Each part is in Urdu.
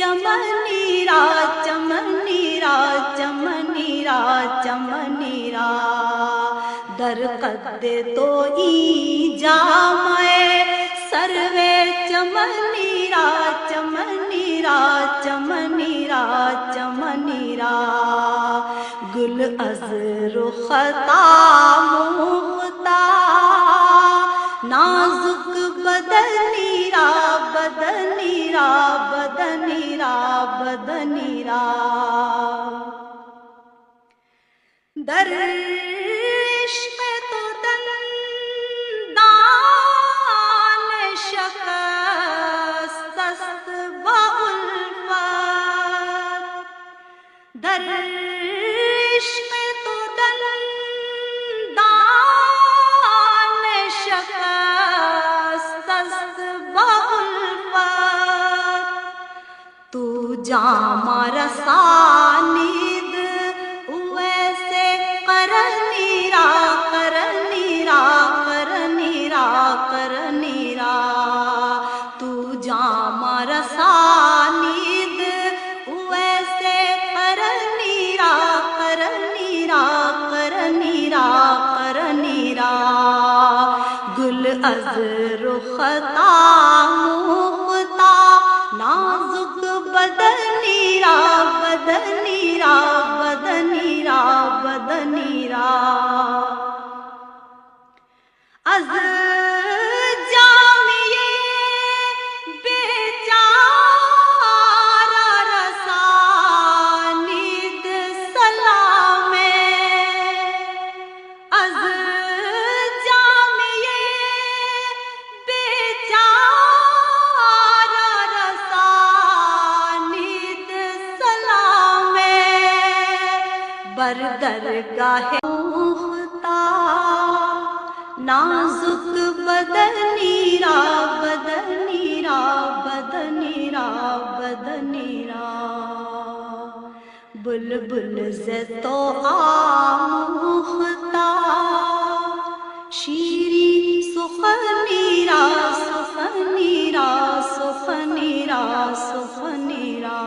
چمنیرا چمنیرا چمنیرا چمنیرا در قد تو ای جامے سروے چمنیرا چمنیرا چمنیرا چمنیرا گل از رختا مختا نازک بدنیرا بدنیرا بدنیرا بدنیرا در عشق تو دندان شکست است با الفت در عشق تو دندان شکست است با الفت تو جام رسانید ویسے کرنیرا کرنیرا کرنیرا کرنیرا تو جام رسانید ویسے کرنیرا کرنیرا کرنیرا کرنیرا گل از رختا مختا نازک بدنیرا بدنیرا بدنیرا بدنیرا از جامیے بیچارہ رسانید سلام از جامیے بیچارہ رسانید سلام بر درگاہ مختا نازک بدنیرا بدنیرا بدنیرا بدنیرا بلبل سے تو آموختا شیریں سخنیرا سخنیرا سخنیرا سخنیرا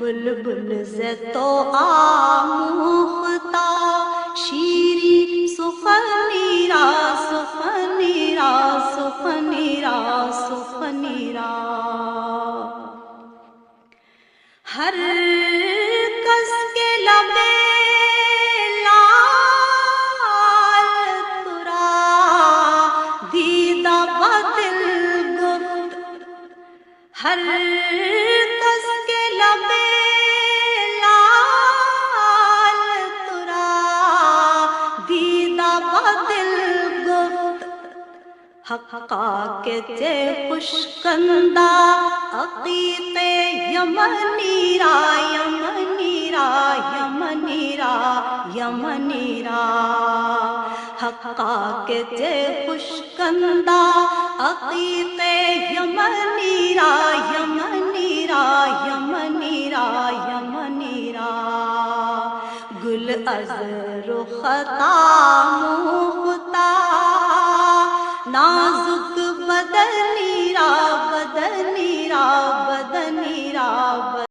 بلبل سے تو آموختا شیریں سخنیرا سخنیرا سخنیرا سخنیرا ہر کس کے لبے لال ترا دیدہ بدل گفت ہر کس کے لبے لال ترا دیدہ بدل گفت حقا کے چے خوشکندہ عقیق یمنیرا یمنیرا یمنیرا یمنیرا حقا کے چے خوشکندہ عقیق یمنیرا یمنیرا یمنیرا یمنیرا گل از رختا مختا نازک بدنیرا بدنیرا بدنیرا